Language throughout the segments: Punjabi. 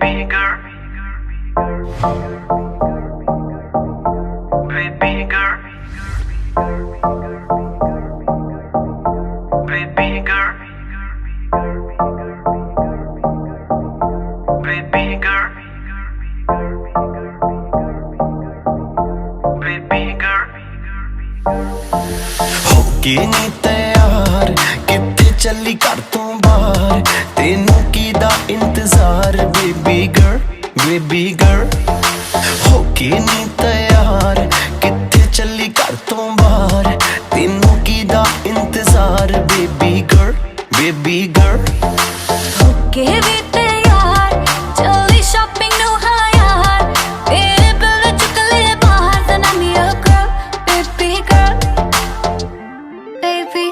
baby girl, baby girl, baby girl, baby girl, baby girl. होके नी तैयार कित्थे चली घर तो बाहर तेनू कीदा इंतजार बेबी गर्ल बेबी गर्ल होके नी तैयार कित्थे चली घर तो बाहर तेनू कीदा इंतजार बेबी गर्ल बेबी गर्ल होके भी तैयार चली शॉपिंग नु हाँ यार तेरे बिल चुक ले बाहर then I'm your girl baby girl baby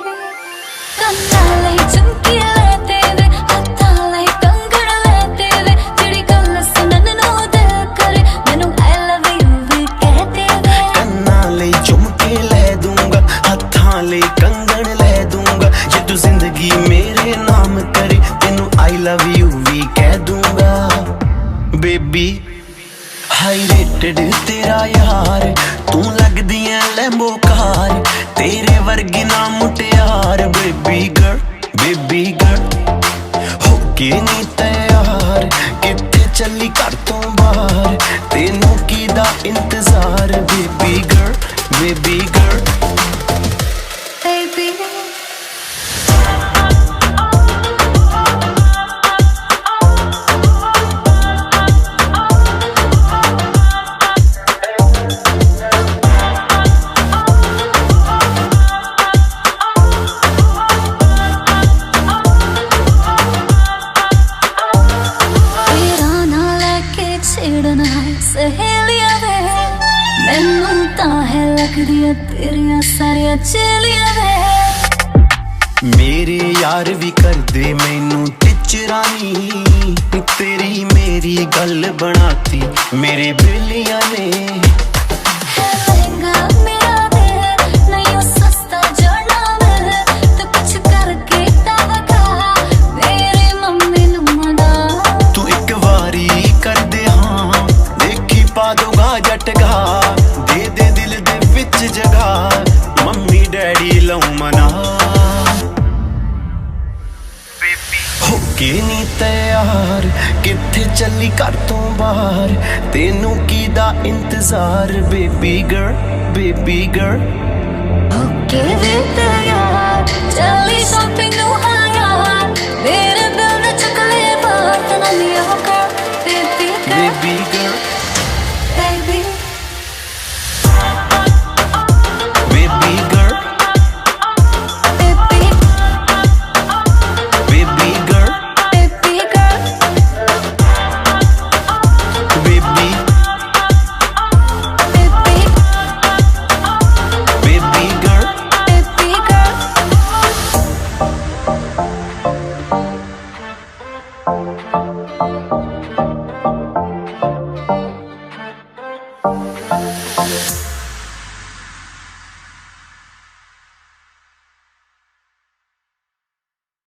ਕੰਨਾਂ ਲਈ ਝੁਮਕੀ ਲੈ ਤੇਰੇ ਹੱਥਾਂ ਲਈ ਕੰਗਣ ਲੈ ਤੇਰੇ ਜਿਹੜੀ ਗੱਲ ਸੁਣਨ ਨੂੰ ਦਿਲ ਕਰੇ ਮੈਨੂੰ I love you ਵੀ ਕਹਿ ਤੇਰੇ ਕੰਨਾਂ ਲਈ ਝੁਮਕੇ ਲੈ ਦੂੰਗਾ ਹੱਥਾਂ ਲਈ ਕੰਗਣ ਲੈ ਦੂੰਗਾ ਜੇ ਤੂੰ ਜ਼ਿੰਦਗੀ ਮੇਰੇ ਨਾਮ ਕਰੇ ਤੈਨੂੰ I love you ਵੀ ਕਹਿ ਦੂੰਗਾ ਬੇਬੀ ਹਾਈ ਰੇਟਡ ਤੇਰਾ ਯਾਰ ਤੂੰ ਲੱਗਦੀ ਐ ਲੈਂਬੋ ਕਾਰ ਤੇਰੇ ਵਰਗੀ ਨਾ ਮੁਟਿਆਰ ਬੇਬੀ ਗਰਲ ਹੋਕੇ ਨੀ ਤੈयार ਕਿੱਥੇ ਚੱਲੀ ਘਰ ਤੋਂ ਬਾਹਰ ਤੈਨੂੰ ਕੀਦਾ ਇੰਤਜ਼ਾਰ ਬੇਬੀ ਗਰਲ baby ਛੇੜਨਾ ਸਹੇਲੀਆਂ ਵੇ ਮੈਨੂੰ ਤਾਂ ਹੈ ਲੱਗਦੀਆਂ ਤੇਰੀਆਂ ਸਾਰੀਆਂ ਚੇਲੀਆਂ ਵੇ ਮੇਰੇ ਯਾਰ ਵੀ ਕਰਦੇ ਮੈਨੂੰ ਟਿਚਰਾਨੀ ਤੇਰੀ ਮੇਰੀ ਗੱਲ ਬਣਾਤੀ ਮੇਰੇ ਬੇਲੀਆਂ ਨੇ ਲਹਿੰਗਾ ਮੇਰਾ ਦੇ ਨਹੀਂ ਉਹ ਸਸਤਾ ਜੜਨਾ ਵੇ ਤੂੰ ਕੁਛ ਕਰਕੇ ਤਾਂ ਵਖਾ ਮੇਰੀ ਮੰਮੀ ਨੂੰ ਮਨਾ ਤੂੰ ਇੱਕ ਵਾਰੀ ਕਰਦੇ ਹਾਂ ਦੇਖੀ ਪਾ ਦੂੰਗਾ ਜਟਗਾ ਦੇ ਦੇ ਦਿਲ ਦੇ ਵਿੱਚ ਜਗਾ ਮੰਮੀ ਡੈਡੀ ਲਉ ਮਨਾ ਹੋਕੇ ਨੀ ਤੈयार ਕਿੱਥੇ ਚੱਲੀ ਘਰ ਤੋਂ ਬਾਹਰ ਤੈਨੂੰ ਕੀਦਾ ਇੰਤਜ਼ਾਰ ਬੇਬੀ ਗਰਲ ਹੋਕੇ ਵੀ ਤੈयार ਚੱਲੀ ਸ਼ਾਪਿੰਗ ਨੂੰ ਹਾਂ ਯਾਰ ਮੇਰੇ ਬਿਲ ਵਿੱਚ ਚੁੱਕ ਲੈ ਬਾਹਰ then I'm your girl baby girl baby girl baby baby girl baby baby girl baby girl baby baby baby girl baby girl